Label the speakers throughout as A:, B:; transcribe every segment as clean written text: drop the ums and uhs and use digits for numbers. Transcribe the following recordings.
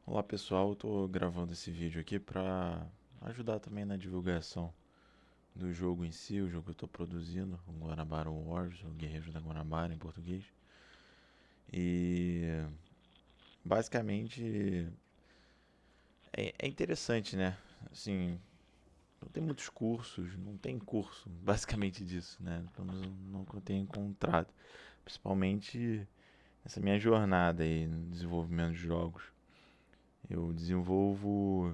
A: Olá pessoal, eu tô gravando esse vídeo aqui para ajudar também na divulgação do jogo em si, o jogo que eu tô produzindo, o Guanabara Wars, o Guerreiros da Guanabara em português. E basicamente é interessante, né? Assim, não tem muitos cursos, não tem curso basicamente disso, né? Pelo menos não que eu tenha encontrado. Principalmente nessa minha jornada aí no desenvolvimento de jogos. Eu desenvolvo,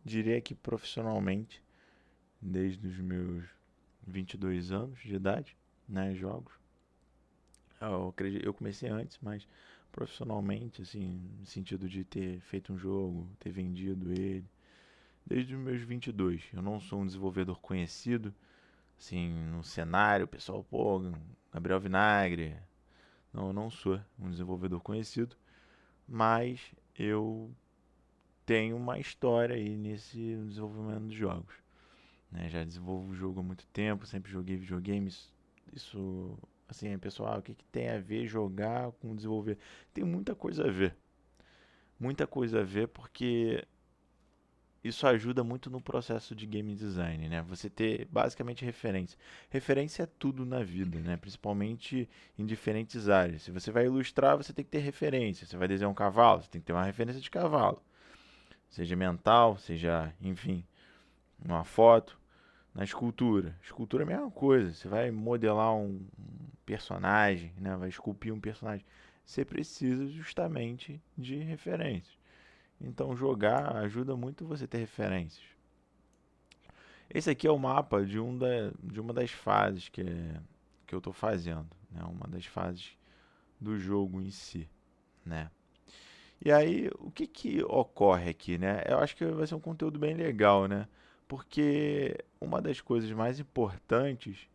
A: diria que profissionalmente, desde os meus 22 anos de idade, né, jogos. Eu comecei antes, mas profissionalmente, assim, no sentido de ter feito um jogo, ter vendido ele, desde os meus 22. Eu não sou um desenvolvedor conhecido, assim, no cenário, o pessoal, pô, Gabriel Vinagre. Não, eu não sou um desenvolvedor conhecido, mas eu tenho uma história aí nesse desenvolvimento de jogos. Né? Já desenvolvo o jogo há muito tempo, sempre joguei videogames. Isso, assim, pessoal, o que, que tem a ver jogar com desenvolver? Tem muita coisa a ver. Muita coisa a ver porque isso ajuda muito no processo de game design, né? Você ter basicamente referência. Referência é tudo na vida, né? Principalmente em diferentes áreas. Se você vai ilustrar, você tem que ter referência. Você vai desenhar um cavalo, você tem que ter uma referência de cavalo. Seja mental, seja, enfim, uma foto. Na escultura. Escultura é a mesma coisa. Você vai modelar um personagem, né? Vai esculpir um personagem. Você precisa justamente de referências. Então jogar ajuda muito você ter referências. Esse aqui é o mapa de uma das fases que eu estou fazendo. Né? Uma das fases do jogo em si. Né? E aí, o que, que ocorre aqui? Né? Eu acho que vai ser um conteúdo bem legal, né? Porque uma das coisas mais importantes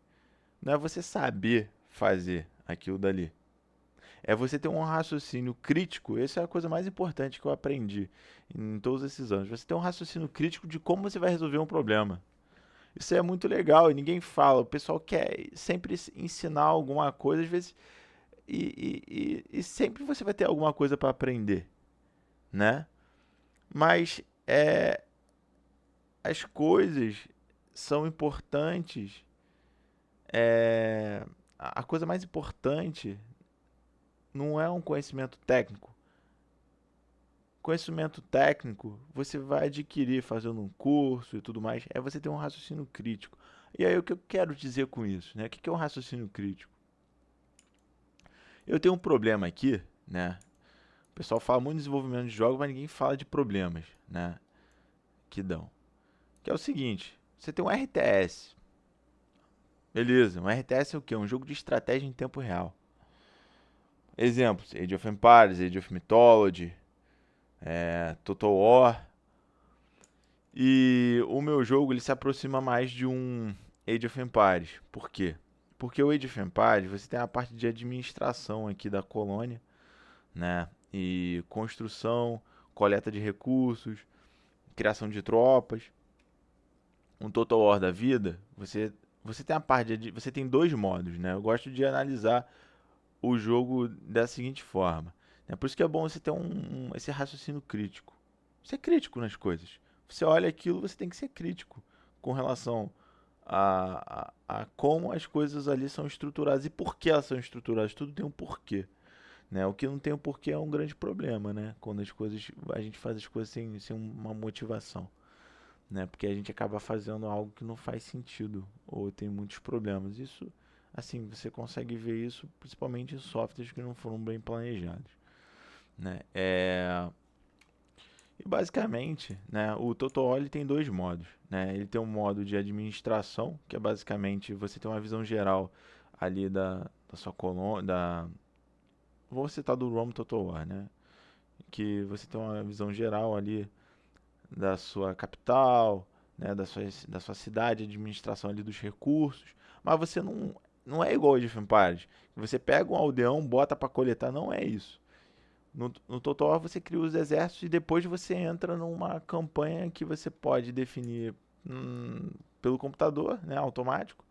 A: não é você saber fazer aquilo dali. É você ter um raciocínio crítico. Essa é a coisa mais importante que eu aprendi em todos esses anos. Você ter um raciocínio crítico de como você vai resolver um problema. Isso é muito legal e ninguém fala. O pessoal quer sempre ensinar alguma coisa, às vezes, e sempre você vai ter alguma coisa para aprender, né? Mas as coisas são importantes. A coisa mais importante não é um conhecimento técnico. Conhecimento técnico você vai adquirir fazendo um curso e tudo mais. É você ter um raciocínio crítico. E aí o que eu quero dizer com isso? Né? O que é um raciocínio crítico? Eu tenho um problema aqui, né? O pessoal fala muito de desenvolvimento de jogos, mas ninguém fala de problemas, né? Que dão. Que é o seguinte: você tem um RTS. Beleza, um RTS é o quê? Um jogo de estratégia em tempo real. Exemplos: Age of Empires, Age of Mythology, Total War. E o meu jogo ele se aproxima mais de um Age of Empires. Por quê? Porque o Age of Empires você tem a parte de administração aqui da colônia, né? E construção, coleta de recursos, criação de tropas. Um Total War da vida, você tem a parte de você tem dois modos, né? Eu gosto de analisar o jogo da seguinte forma. É por isso que é bom você ter esse raciocínio crítico. Ser crítico nas coisas. Você olha aquilo, você tem que ser crítico com relação a como as coisas ali são estruturadas e por que elas são estruturadas. Tudo tem um porquê. Né? O que não tem um porquê é um grande problema, né? Quando a gente faz as coisas sem uma motivação. Né? Porque a gente acaba fazendo algo que não faz sentido ou tem muitos problemas. Isso, assim, você consegue ver isso principalmente em softwares que não foram bem planejados, né? E basicamente, né, o TotoOli tem dois modos, né? Ele tem um modo de administração, que é basicamente você tem uma visão geral ali da sua colônia, vou citar do ROM Total War, né? Que você tem uma visão geral ali da sua capital, né, da sua cidade, administração ali dos recursos, mas você não é igual ao de Empires. Você pega um aldeão, bota para coletar, não é isso. No Total War você cria os exércitos e depois você entra numa campanha que você pode definir pelo computador, né, automático,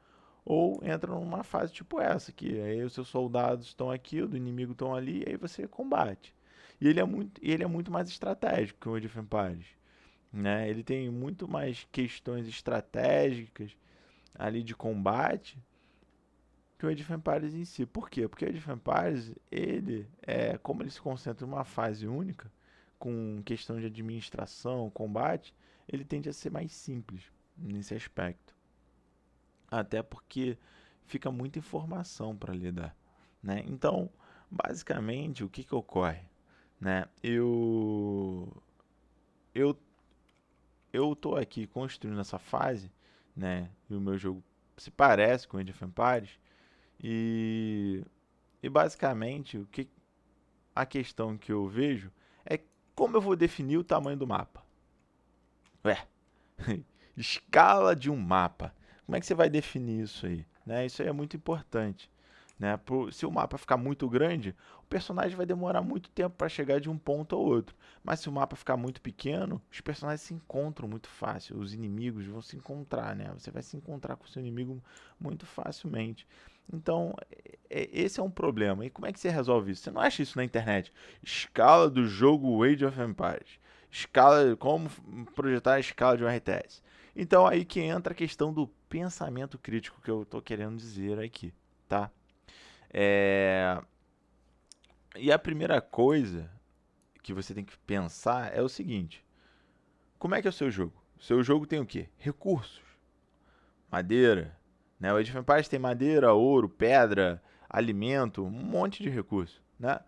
A: ou entra numa fase tipo essa, que aí os seus soldados estão aqui, o do inimigo estão ali, e aí você combate. E ele é muito mais estratégico que o Age of Empires, né? Ele tem muito mais questões estratégicas ali de combate que o Age of Empires em si. Por quê? Porque o Age of Empires, como ele se concentra em uma fase única, com questão de administração, combate, ele tende a ser mais simples nesse aspecto. Até porque fica muita informação para lidar, né? Então, basicamente, o que que ocorre, né? Eu eu tô aqui construindo essa fase, né? E o meu jogo se parece com o Age of Empires e basicamente a questão que eu vejo é como eu vou definir o tamanho do mapa. Ué, escala de um mapa. Como é que você vai definir isso aí? Né? Isso aí é muito importante. Né? Se o mapa ficar muito grande, o personagem vai demorar muito tempo para chegar de um ponto ao outro. Mas se o mapa ficar muito pequeno, os personagens se encontram muito fácil. Os inimigos vão se encontrar, né? Você vai se encontrar com o seu inimigo muito facilmente. Então, esse é um problema. E como é que você resolve isso? Você não acha isso na internet? Escala do jogo Age of Empires. Escala, como projetar a escala de um RTS. Então aí que entra a questão do pensamento crítico que eu estou querendo dizer aqui, tá? É... E a primeira coisa que você tem que pensar é o seguinte: como é que é o seu jogo? O seu jogo tem o quê? Recursos, madeira, né? O Age of Empires tem madeira, ouro, pedra, alimento, um monte de recurso, né?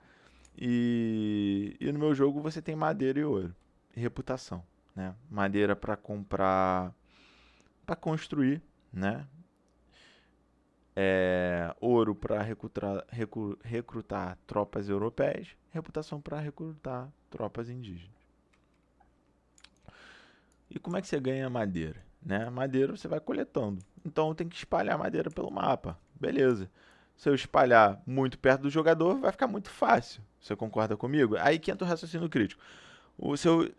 A: E no meu jogo você tem madeira e ouro, e reputação, né? Madeira para comprar, para construir, né? Ouro para recrutar tropas europeias, reputação para recrutar tropas indígenas. E como é que você ganha madeira? Né? Madeira você vai coletando. Então tem que espalhar madeira pelo mapa. Beleza. Se eu espalhar muito perto do jogador, vai ficar muito fácil. Você concorda comigo? Aí que entra o raciocínio crítico. O seu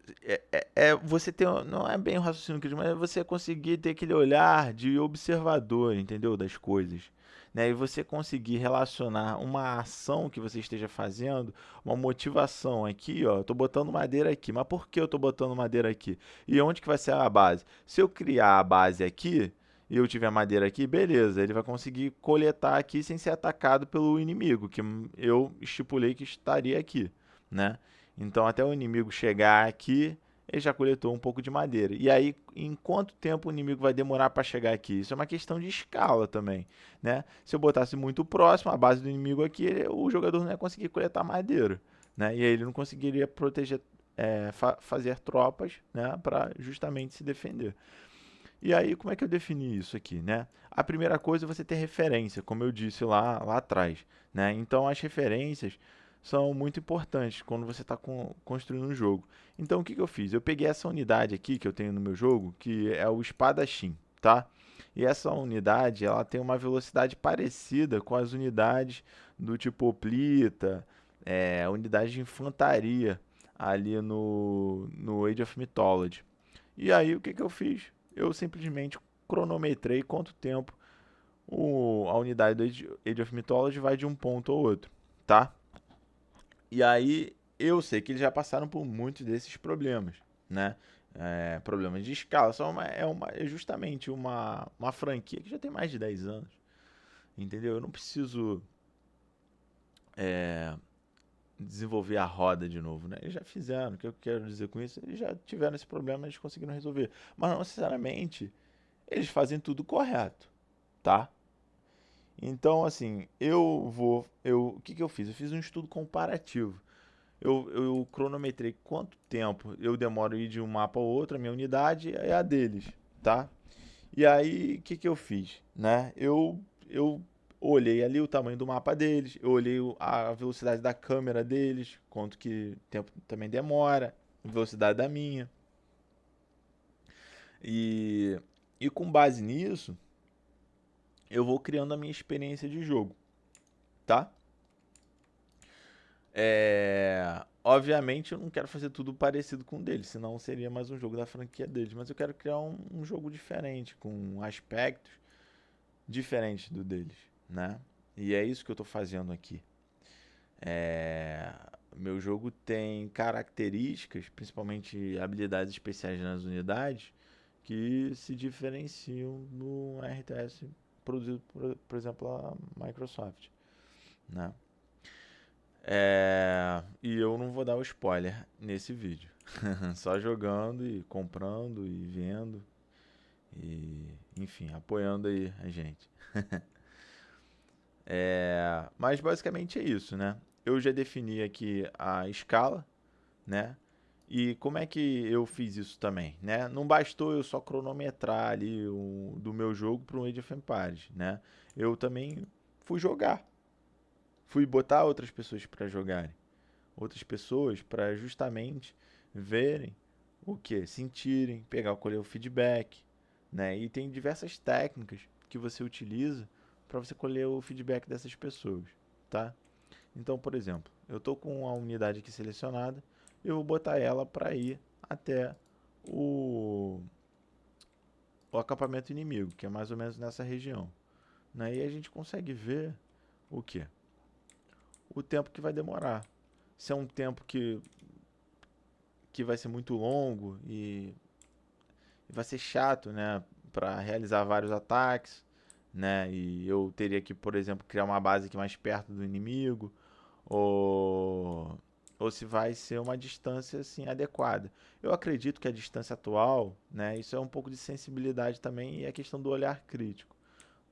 A: você ter, não é bem o raciocínio crítico, mas é você conseguir ter aquele olhar de observador, entendeu, das coisas, né? E você conseguir relacionar uma ação que você esteja fazendo, uma motivação aqui, ó, eu tô botando madeira aqui, mas por que eu tô botando madeira aqui? E onde que vai ser a base? Se eu criar a base aqui e eu tiver madeira aqui, beleza, ele vai conseguir coletar aqui sem ser atacado pelo inimigo, que eu estipulei que estaria aqui, né? Então, até o inimigo chegar aqui, ele já coletou um pouco de madeira. E aí, em quanto tempo o inimigo vai demorar para chegar aqui? Isso é uma questão de escala também, né? Se eu botasse muito próximo a base do inimigo aqui, o jogador não ia conseguir coletar madeira, né? E aí ele não conseguiria proteger, fazer tropas, né? Para justamente se defender. E aí, como é que eu defini isso aqui, né? A primeira coisa é você ter referência, como eu disse lá atrás, né? Então, as referências são muito importantes quando você está construindo um jogo. Então, o que que eu fiz? Eu peguei essa unidade aqui que eu tenho no meu jogo, que é o espadachim, tá? E essa unidade, ela tem uma velocidade parecida com as unidades do tipo hoplita, unidade de infantaria ali no Age of Mythology. E aí, o que que eu fiz? Eu simplesmente cronometrei quanto tempo a unidade do Age of Mythology vai de um ponto ao outro, tá? E aí, eu sei que eles já passaram por muitos desses problemas, né? Problemas de escala. É justamente uma franquia que já tem mais de 10 anos, entendeu? Eu não preciso é, desenvolver a roda de novo, né? Eles já fizeram. O que eu quero dizer com isso? Eles já tiveram esse problema, eles conseguiram resolver. Mas não necessariamente eles fazem tudo correto, tá? Então, assim, o que que eu fiz? Eu fiz um estudo comparativo. Eu cronometrei quanto tempo eu demoro ir de um mapa ao outro, a minha unidade é a deles, tá? E aí, o que que eu fiz, né? Eu olhei ali o tamanho do mapa deles, eu olhei a velocidade da câmera deles, quanto que tempo também demora, velocidade da minha. E, e com base nisso, eu vou criando a minha experiência de jogo, tá? Obviamente eu não quero fazer tudo parecido com o deles, senão seria mais um jogo da franquia deles. Mas eu quero criar um jogo diferente, com aspectos diferentes do deles, né? E é isso que eu estou fazendo aqui. Meu jogo tem características, principalmente habilidades especiais nas unidades, que se diferenciam no RTS produzido por exemplo, a Microsoft, né? E eu não vou dar o spoiler nesse vídeo. Só jogando e comprando e vendo e, enfim, apoiando aí a gente. Mas basicamente é isso, né? Eu já defini aqui a escala, né? E como é que eu fiz isso também, né? Não bastou eu só cronometrar ali do meu jogo para um Age of Empires, né? Eu também fui jogar, fui botar outras pessoas para jogarem, outras pessoas para justamente verem o que, sentirem, pegar, colher o feedback, né? E tem diversas técnicas que você utiliza para você colher o feedback dessas pessoas, tá? Então, por exemplo, eu estou com a unidade aqui selecionada, eu vou botar ela para ir até o, o acampamento inimigo, que é mais ou menos nessa região. Né? E a gente consegue ver o que? O tempo que vai demorar. Se é um tempo que vai ser muito longo e vai ser chato, né, para realizar vários ataques, né? E eu teria que, por exemplo, criar uma base aqui mais perto do inimigo, ou, ou se vai ser uma distância assim adequada. Eu acredito que a distância atual, né, isso é um pouco de sensibilidade também e a questão do olhar crítico.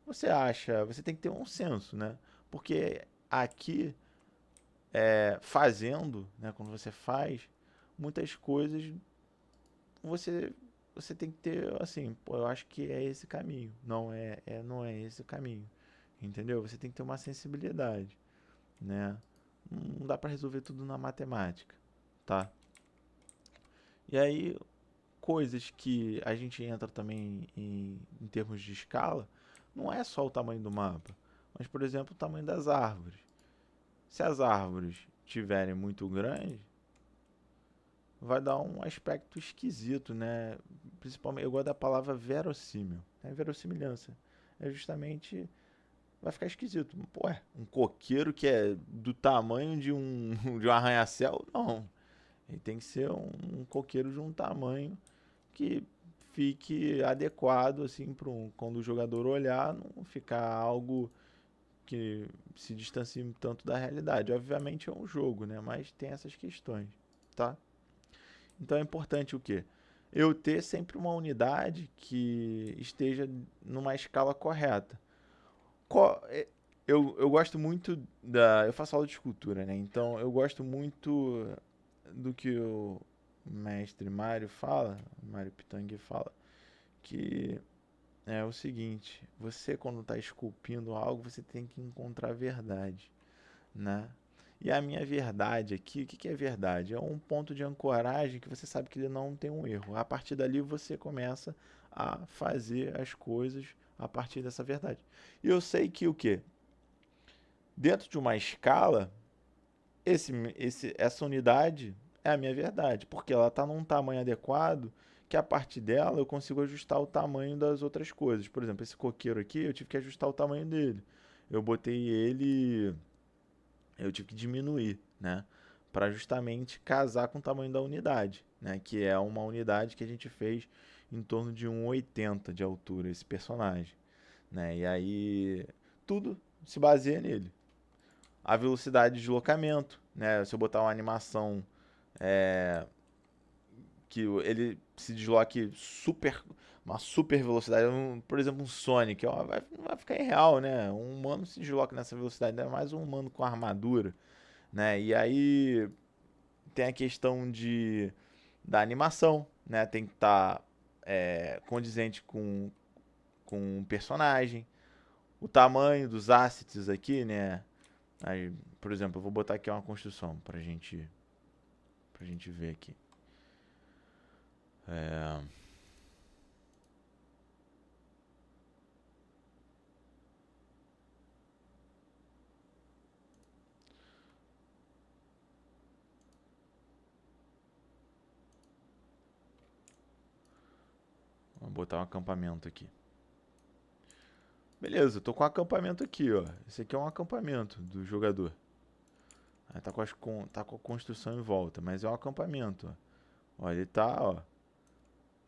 A: Você acha, você tem que ter um senso, né? Porque aqui, fazendo, né, quando você faz, muitas coisas você você tem que ter assim, pô, eu acho que é esse caminho. Não é esse o caminho. Entendeu? Você tem que ter uma sensibilidade, né? Não dá para resolver tudo na matemática, tá? E aí, coisas que a gente entra também em termos de escala, não é só o tamanho do mapa, mas, por exemplo, o tamanho das árvores. Se as árvores tiverem muito grandes, vai dar um aspecto esquisito, né? Principalmente, eu gosto da palavra verossímil, né? Verossimilhança. É justamente, vai ficar esquisito. Pô, um coqueiro que é do tamanho de de um arranha-céu? Não. Ele tem que ser um coqueiro de um tamanho que fique adequado, assim, para quando o jogador olhar, não ficar algo que se distancie tanto da realidade. Obviamente é um jogo, né? Mas tem essas questões, tá? Então é importante o quê? Eu ter sempre uma unidade que esteja numa escala correta. Co- é- eu gosto muito da. Eu faço aula de escultura, né? Então eu gosto muito do que o mestre Mário fala, Mário Pitangui fala, que é o seguinte: você, quando está esculpindo algo, você tem que encontrar a verdade, né? E a minha verdade aqui, o que que é verdade? É um ponto de ancoragem que você sabe que ele não tem um erro. A partir dali você começa a fazer as coisas a partir dessa verdade. E eu sei que o quê? Dentro de uma escala, essa unidade é a minha verdade, porque ela está num tamanho adequado que a partir dela eu consigo ajustar o tamanho das outras coisas. Por exemplo, esse coqueiro aqui, eu tive que ajustar o tamanho dele. Eu botei ele, eu tive que diminuir, né? Para justamente casar com o tamanho da unidade, né? Que é uma unidade que a gente fez em torno de 1,80 de altura, esse personagem, né? E aí tudo se baseia nele. A velocidade de deslocamento, né? Se eu botar uma animação que ele se desloque uma super velocidade, por exemplo, um Sonic, ó, não vai ficar irreal, né? Um humano se desloca nessa velocidade, ainda mais um humano com armadura, né? E aí tem a questão da animação, né? Tem que estar condizente com o personagem, o tamanho dos assets aqui, né? Aí, por exemplo, eu vou botar aqui uma construção pra gente ver aqui. É, vou botar um acampamento aqui. Beleza, eu tô com um acampamento aqui, ó. Esse aqui é um acampamento do jogador. Tá com a construção em volta, mas é um acampamento, ó. Ó, ele tá, ó.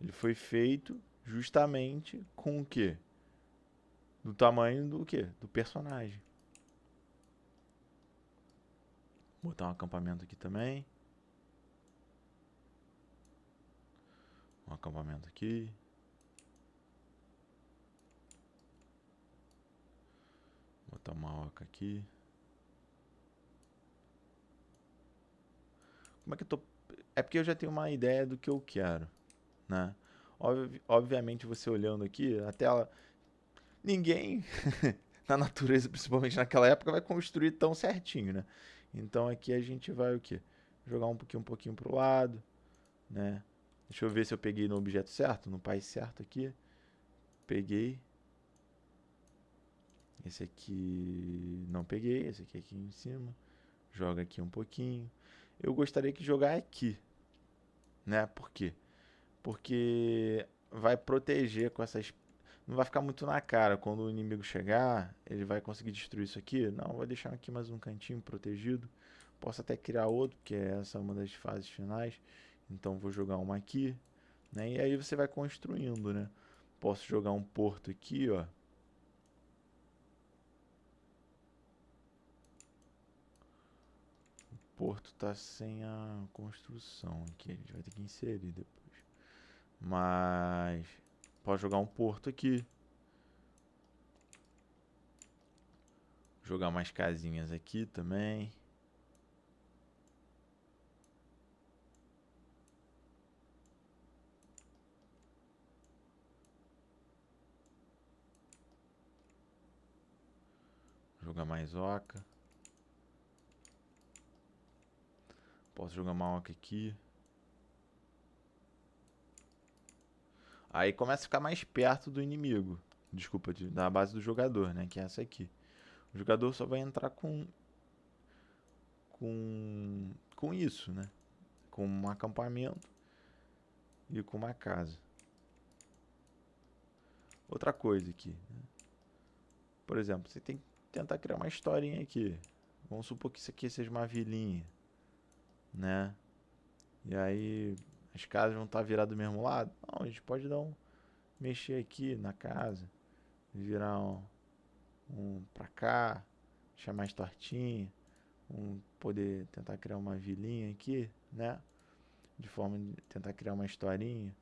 A: Ele foi feito justamente com o quê? Do tamanho do quê? Do personagem. Vou botar um acampamento aqui também. Um acampamento aqui. Vou botar uma oca aqui. Como é que eu tô? É porque eu já tenho uma ideia do que eu quero, né? Obviamente você olhando aqui, a tela. Ninguém na natureza, principalmente naquela época, vai construir tão certinho, né? Então aqui a gente vai o quê? Jogar um pouquinho pro lado, né? Deixa eu ver se eu peguei no objeto certo, no país certo aqui. Peguei. Esse aqui não peguei, esse aqui em cima. Joga aqui um pouquinho. Eu gostaria que jogar aqui, né? Por quê? Porque vai proteger com essas. Não vai ficar muito na cara. Quando o inimigo chegar, ele vai conseguir destruir isso aqui. Não, vou deixar aqui mais um cantinho protegido. Posso até criar outro, porque essa é uma das fases finais. Então vou jogar uma aqui, né? E aí você vai construindo, né? Posso jogar um porto aqui, ó. O porto tá sem a construção aqui. A gente vai ter que inserir depois. Mas posso jogar um porto aqui. Jogar mais casinhas aqui também. Jogar mais oca. Posso jogar uma oca aqui. Aí começa a ficar mais perto do inimigo. Desculpa, da base do jogador, né? Que é essa aqui. O jogador só vai entrar com isso, né? Com um acampamento e com uma casa. Outra coisa aqui. Por exemplo, você tem que tentar criar uma historinha aqui. Vamos supor que isso aqui seja uma vilinha, né? E aí as casas vão estar viradas do mesmo lado. Não, a gente pode dar mexer aqui na casa, virar um pra cá, deixar mais tortinha, poder tentar criar uma vilinha aqui, né? De forma de tentar criar uma historinha.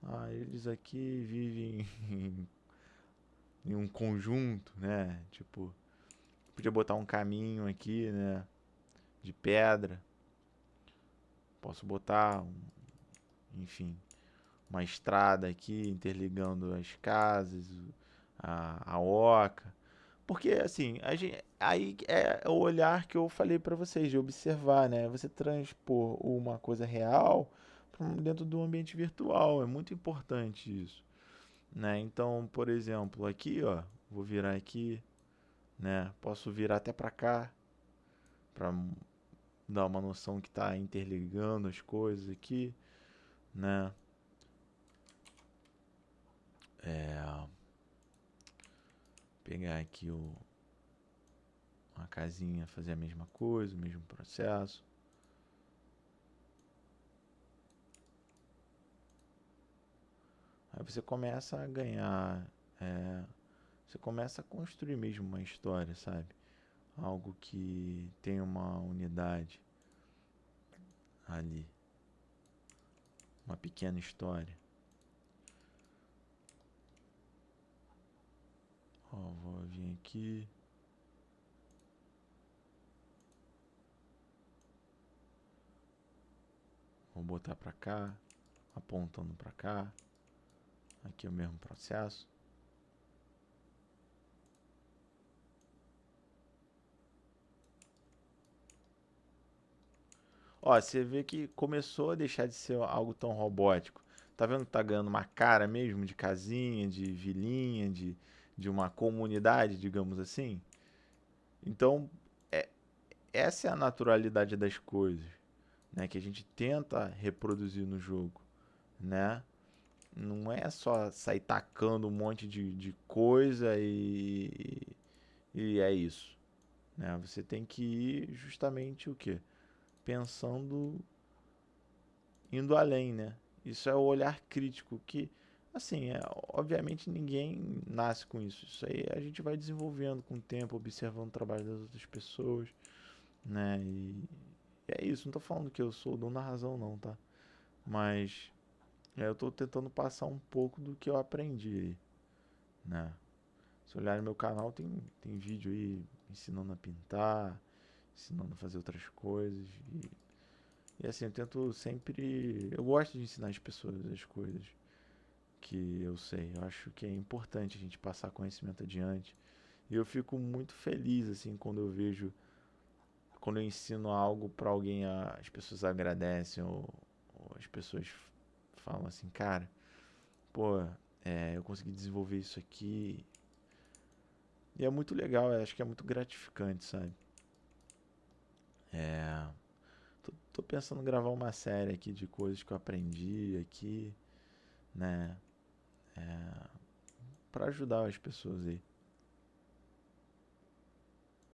A: Ah, eles aqui vivem em um conjunto, né? Tipo, podia botar um caminho aqui, né? De pedra. Posso botar, enfim, uma estrada aqui interligando as casas, a oca. Porque, assim, aí é o olhar que eu falei pra vocês, de observar, né? Você transpor uma coisa real pra dentro do ambiente virtual. É muito importante isso, né? Então, por exemplo, aqui, ó, vou virar aqui, né? Posso virar até pra cá, pra dar uma noção que tá interligando as coisas aqui, né? É, pegar aqui uma casinha, fazer a mesma coisa, o mesmo processo. Aí você começa a ganhar, é, você começa a construir mesmo uma história, sabe? Algo que tem uma unidade ali, uma pequena história. Ó, vou vir aqui. Vou botar pra cá, apontando pra cá. Aqui é o mesmo processo. Ó, você vê que começou a deixar de ser algo tão robótico. Tá vendo que tá ganhando uma cara mesmo de casinha, de vilinha, de uma comunidade, digamos assim? Então, é, essa é a naturalidade das coisas, né? Que a gente tenta reproduzir no jogo, né? Não é só sair tacando um monte de coisa e é isso, né? Você tem que ir justamente o quê? Pensando, indo além, né? Isso é o olhar crítico que, assim, obviamente ninguém nasce com isso. Isso aí a gente vai desenvolvendo com o tempo, observando o trabalho das outras pessoas, né? E é isso, não tô falando que eu sou o dono da razão não, tá? Mas eu tô tentando passar um pouco do que eu aprendi aí, né? Se olhar no meu canal, tem vídeo aí ensinando a pintar, ensinando a fazer outras coisas. E assim, eu tento sempre. Eu gosto de ensinar as pessoas as coisas que eu sei. Eu acho que é importante a gente passar conhecimento adiante. E eu fico muito feliz, assim, quando eu vejo. Quando eu ensino algo pra alguém, as pessoas agradecem, ou as pessoas falam assim, cara, pô, eu consegui desenvolver isso aqui. E é muito legal, eu acho que é muito gratificante, sabe? É, tô pensando em gravar uma série aqui de coisas que eu aprendi aqui, né? Pra ajudar as pessoas aí.